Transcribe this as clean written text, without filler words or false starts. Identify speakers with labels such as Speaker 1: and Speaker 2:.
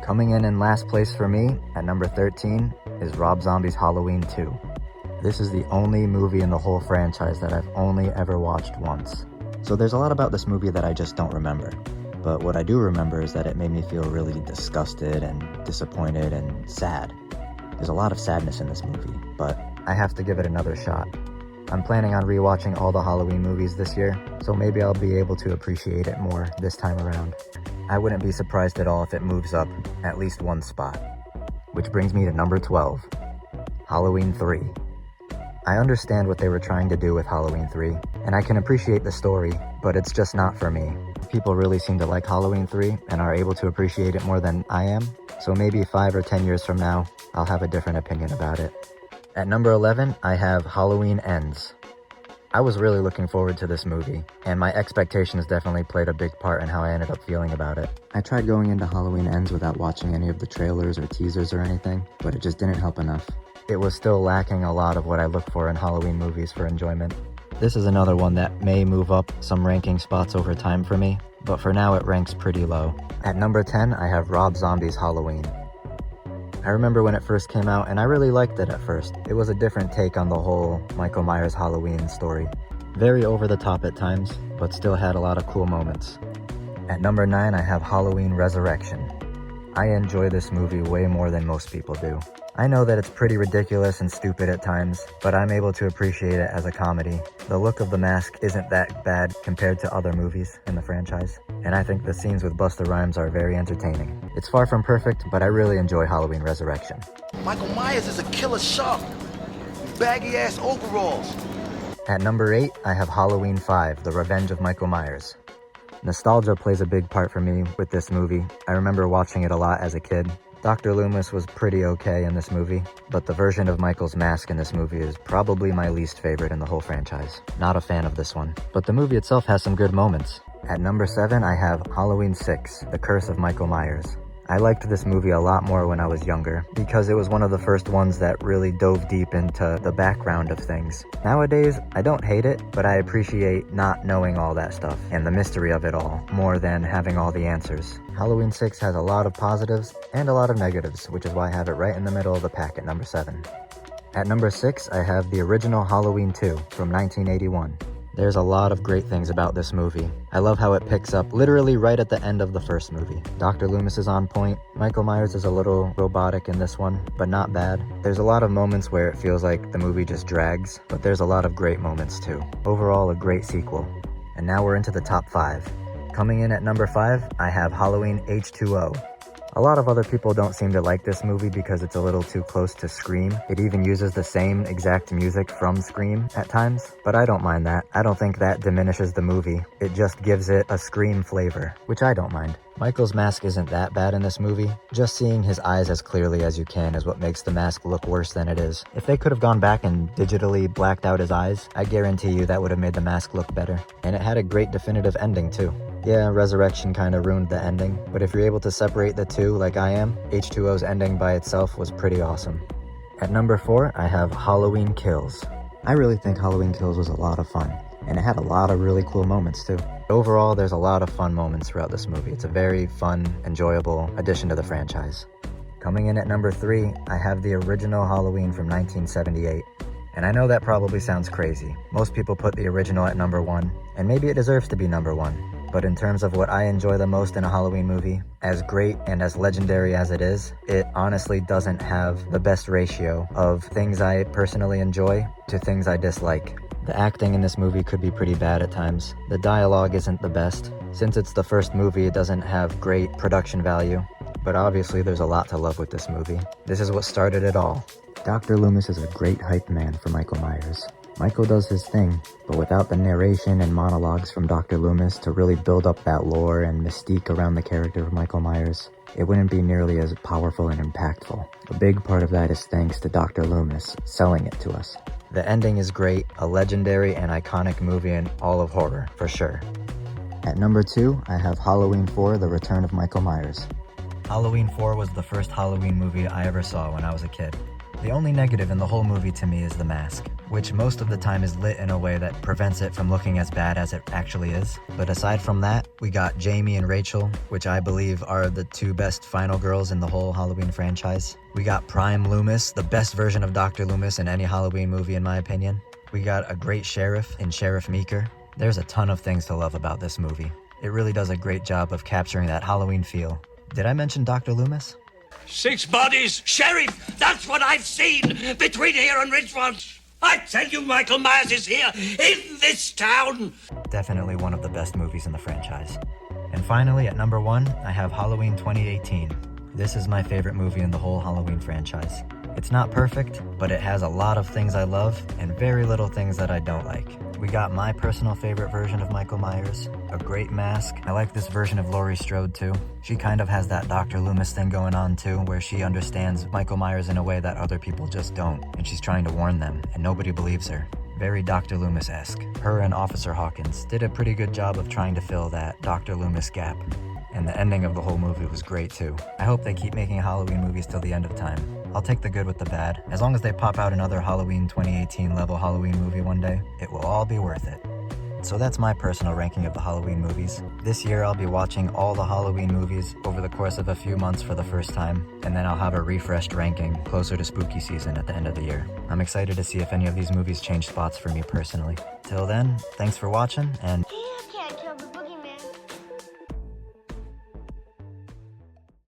Speaker 1: Coming in last place for me, at number 13, is Rob Zombie's Halloween 2. This is the only movie in the whole franchise that I've only ever watched once. So there's a lot about this movie that I just don't remember. But what I do remember is that it made me feel really disgusted and disappointed and sad. There's a lot of sadness in this movie, but I have to give it another shot. I'm planning on rewatching all the Halloween movies this year, so maybe I'll be able to appreciate it more this time around. I wouldn't be surprised at all if it moves up at least one spot. Which brings me to number 12, Halloween 3. I understand what they were trying to do with Halloween 3, and I can appreciate the story, but it's just not for me. People really seem to like Halloween 3 and are able to appreciate it more than I am, so maybe 5 or 10 years from now, I'll have a different opinion about it. At number 11, I have Halloween Ends. I was really looking forward to this movie, and my expectations definitely played a big part in how I ended up feeling about it. I tried going into Halloween Ends without watching any of the trailers or teasers or anything, but it just didn't help enough. It was still lacking a lot of what I look for in Halloween movies for enjoyment. This is another one that may move up some ranking spots over time for me, but for now it ranks pretty low. At number 10, I have Rob Zombie's Halloween. I remember when it first came out, and I really liked it at first. It was a different take on the whole Michael Myers Halloween story. Very over the top at times, but still had a lot of cool moments. At number 9, I have Halloween Resurrection. I enjoy this movie way more than most people do. I know that it's pretty ridiculous and stupid at times, but I'm able to appreciate it as a comedy. The look of the mask isn't that bad compared to other movies in the franchise, and I think the scenes with Busta Rhymes are very entertaining. It's far from perfect, but I really enjoy Halloween Resurrection.
Speaker 2: Michael Myers is a killer shark. Baggy ass overalls.
Speaker 1: At number 8, I have Halloween 5, The Revenge of Michael Myers. Nostalgia plays a big part for me with this movie. I remember watching it a lot as a kid. Dr. Loomis was pretty okay in this movie, but the version of Michael's mask in this movie is probably my least favorite in the whole franchise. Not a fan of this one, but the movie itself has some good moments. At number 7, I have Halloween 6, The Curse of Michael Myers. I liked this movie a lot more when I was younger, because it was one of the first ones that really dove deep into the background of things. Nowadays, I don't hate it, but I appreciate not knowing all that stuff and the mystery of it all, more than having all the answers. Halloween 6 has a lot of positives and a lot of negatives, which is why I have it right in the middle of the pack at number 7. At number 6, I have the original Halloween 2 from 1981. There's a lot of great things about this movie. I love how it picks up literally right at the end of the first movie. Dr. Loomis is on point. Michael Myers is a little robotic in this one, but not bad. There's a lot of moments where it feels like the movie just drags, but there's a lot of great moments too. Overall, a great sequel. And now we're into the top 5. Coming in at number 5, I have Halloween H2O. A lot of other people don't seem to like this movie because it's a little too close to Scream. It even uses the same exact music from Scream at times, but I don't mind that. I don't think that diminishes the movie. It just gives it a Scream flavor, which I don't mind. Michael's mask isn't that bad in this movie. Just seeing his eyes as clearly as you can is what makes the mask look worse than it is. If they could have gone back and digitally blacked out his eyes, I guarantee you that would have made the mask look better. And it had a great definitive ending too. Yeah, Resurrection kind of ruined the ending, but if you're able to separate the two like I am, H2O's ending by itself was pretty awesome. At number 4, I have Halloween Kills. I really think Halloween Kills was a lot of fun, and it had a lot of really cool moments too. Overall, there's a lot of fun moments throughout this movie. It's a very fun, enjoyable addition to the franchise. Coming in at number 3, I have the original Halloween from 1978. And I know that probably sounds crazy. Most people put the original at number 1, and maybe it deserves to be number 1. But in terms of what I enjoy the most in a Halloween movie, as great and as legendary as it is, it honestly doesn't have the best ratio of things I personally enjoy to things I dislike. The acting in this movie could be pretty bad at times. The dialogue isn't the best. Since it's the first movie, it doesn't have great production value. But obviously there's a lot to love with this movie. This is what started it all. Dr. Loomis is a great hype man for Michael Myers. Michael does his thing, but without the narration and monologues from Dr. Loomis to really build up that lore and mystique around the character of Michael Myers, it wouldn't be nearly as powerful and impactful. A big part of that is thanks to Dr. Loomis selling it to us. The ending is great, a legendary and iconic movie in all of horror, for sure. At number 2, I have Halloween 4, The Return of Michael Myers. Halloween 4 was the first Halloween movie I ever saw when I was a kid. The only negative in the whole movie to me is the mask. which most of the time is lit in a way that prevents it from looking as bad as it actually is. But aside from that, we got Jamie and Rachel, which I believe are the two best final girls in the whole Halloween franchise. We got Prime Loomis, the best version of Dr. Loomis in any Halloween movie in my opinion. We got a great sheriff in Sheriff Meeker. There's a ton of things to love about this movie. It really does a great job of capturing that Halloween feel. Did I mention Dr. Loomis?
Speaker 3: 6 bodies! Sheriff, that's what I've seen between here and Richmond. I tell you, Michael Myers is here in this town.
Speaker 1: Definitely one of the best movies in the franchise. And finally, at number 1, I have Halloween 2018. This is my favorite movie in the whole Halloween franchise. It's not perfect, but it has a lot of things I love and very little things that I don't like. We got my personal favorite version of Michael Myers, a great mask. I like this version of Laurie Strode too. She kind of has that Dr. Loomis thing going on too, where she understands Michael Myers in a way that other people just don't, and she's trying to warn them, and nobody believes her. Very Dr. Loomis-esque. Her and Officer Hawkins did a pretty good job of trying to fill that Dr. Loomis gap. And the ending of the whole movie was great too. I hope they keep making Halloween movies till the end of time. I'll take the good with the bad. As long as they pop out another Halloween 2018 level Halloween movie one day, it will all be worth it. So that's my personal ranking of the Halloween movies. This year I'll be watching all the Halloween movies over the course of a few months for the first time, and then I'll have a refreshed ranking closer to spooky season at the end of the year. I'm excited to see if any of these movies change spots for me personally. Till then, thanks for watching, and